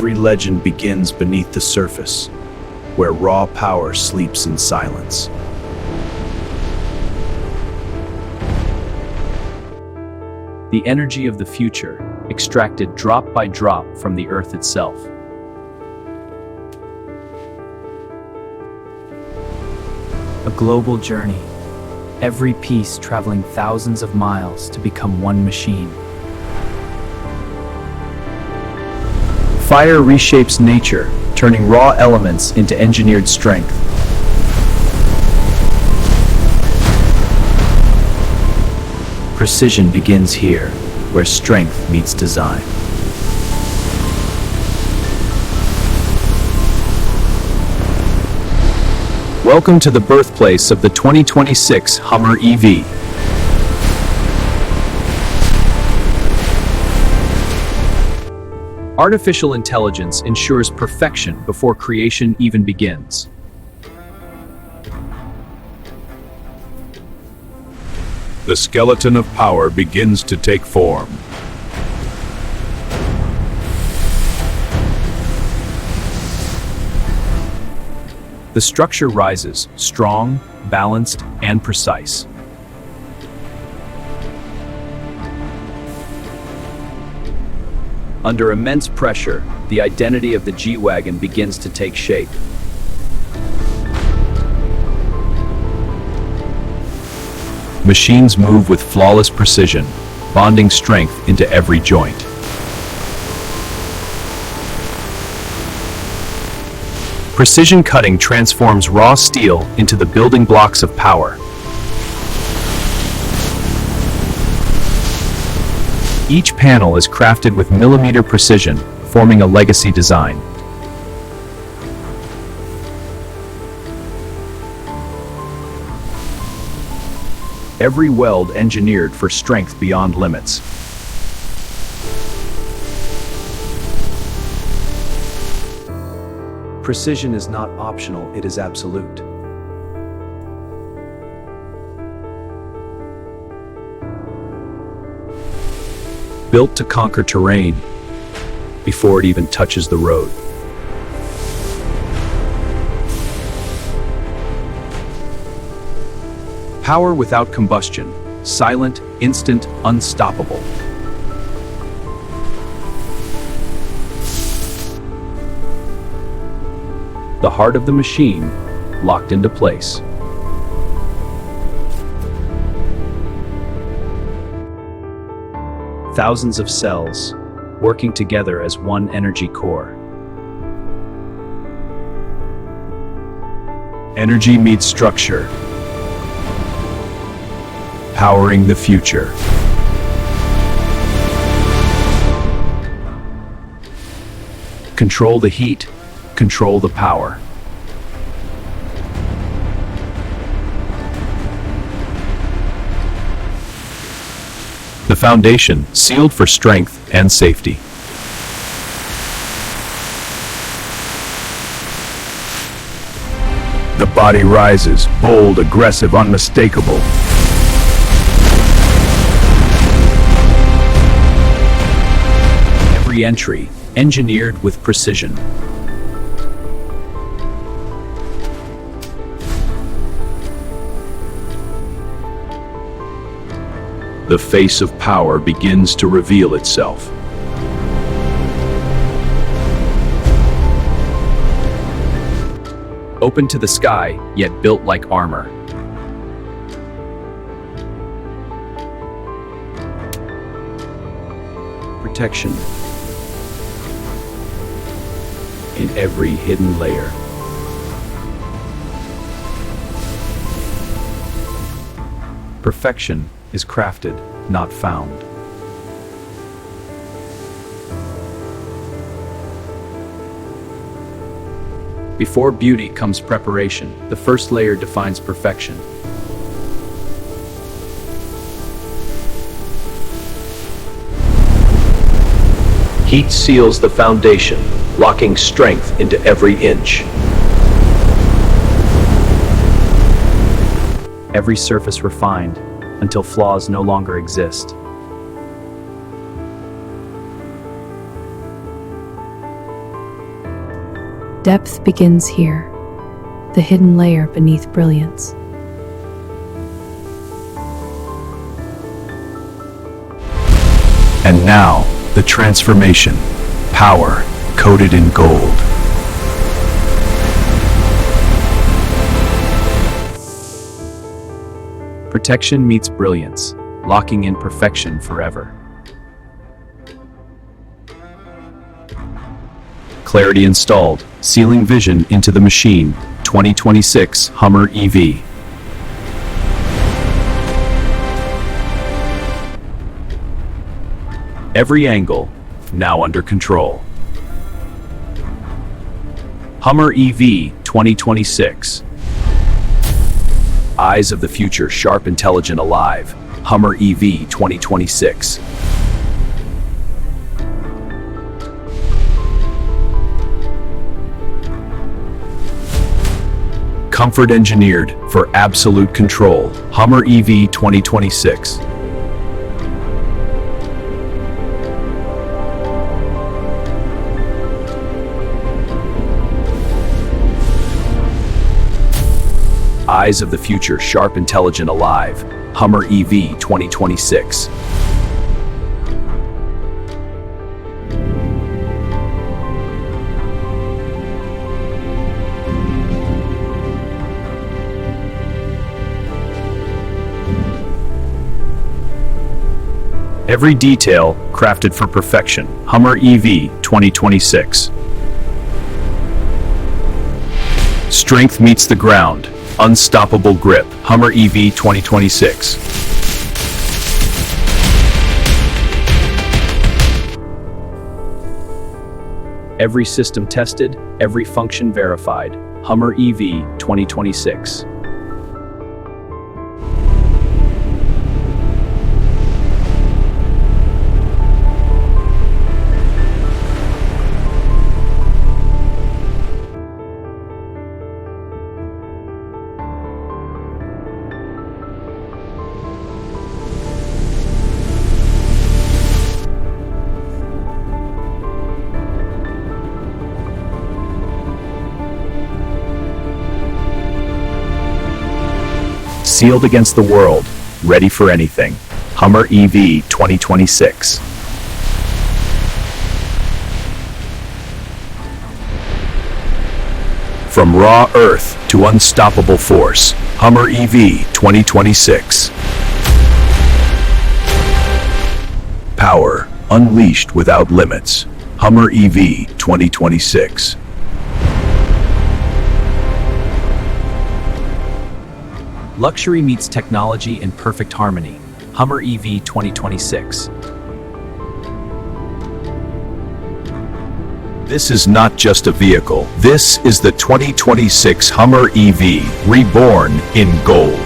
Every legend begins beneath the surface, where raw power sleeps in silence. The energy of the future, extracted drop by drop from the earth itself. A global journey, every piece traveling thousands of miles to become one machine. Fire reshapes nature, turning raw elements into engineered strength. Precision begins here, where strength meets design. Welcome to the birthplace of the 2026 Hummer EV. Artificial intelligence ensures perfection before creation even begins. The skeleton of power begins to take form. The structure rises, strong, balanced, and precise. Under immense pressure, the identity of the G-Wagon begins to take shape. Machines move with flawless precision, bonding strength into every joint. Precision cutting transforms raw steel into the building blocks of power. Each panel is crafted with millimeter precision, forming a legacy design. Every weld engineered for strength beyond limits. Precision is not optional, it is absolute. Built to conquer terrain before it even touches the road. Power without combustion, silent, instant, unstoppable. The heart of the machine, locked into place. Thousands of cells, working together as one energy core. Energy meets structure, powering the future. Control the heat, control the power. The foundation, sealed for strength and safety. The body rises, bold, aggressive, unmistakable. Every entry, engineered with precision. The face of power begins to reveal itself. Open to the sky, yet built like armor. Protection in every hidden layer. Perfection is crafted, not found. Before beauty comes preparation. The first layer defines perfection. Heat seals the foundation, locking strength into every inch. Every surface refined, until flaws no longer exist. Depth begins here, the hidden layer beneath brilliance. And now, the transformation. Power, coated in gold. Protection meets brilliance, locking in perfection forever. Clarity installed, sealing vision into the machine. 2026 Hummer EV. Every angle, now under control. Hummer EV 2026. Eyes of the future, sharp, intelligent, alive. Hummer EV 2026. Comfort engineered for absolute control. Hummer EV 2026. Eyes of the future, sharp, intelligent, alive. Hummer EV 2026. Every detail crafted for perfection. Hummer EV 2026. Strength meets the ground. Unstoppable grip. Hummer EV 2026. Every system tested, every function verified. Hummer EV 2026. Sealed against the world, ready for anything. Hummer EV 2026. From raw earth to unstoppable force. Hummer EV 2026. Power unleashed without limits. Hummer EV 2026. Luxury meets technology in perfect harmony. Hummer EV 2026. This is not just a vehicle. This is the 2026 Hummer EV, reborn in gold.